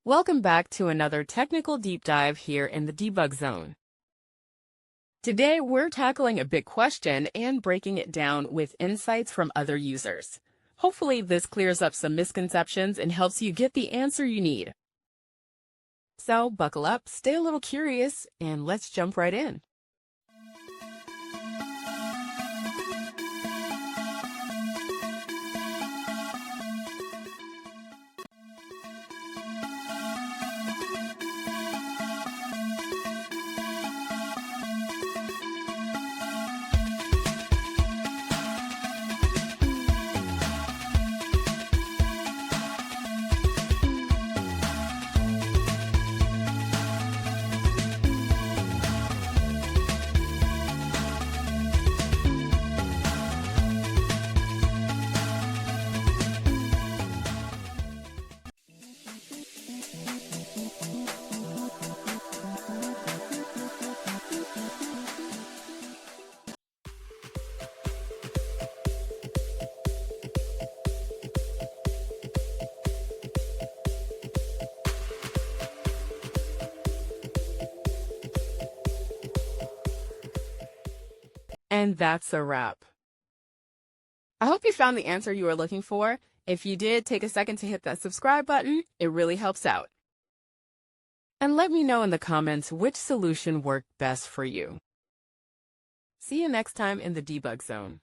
Welcome back to another technical deep dive here in the debug zone. Today, we're tackling a big question and breaking it down with insights from other users. Hopefully, this clears up some misconceptions and helps you get the answer you need. So, buckle up, stay a little curious, and let's jump right in. And that's a wrap. I hope you found the answer you were looking for. If you did, take a second to hit that subscribe button. It really helps out. And let me know in the comments which solution worked best for you. See you next time in the debug zone.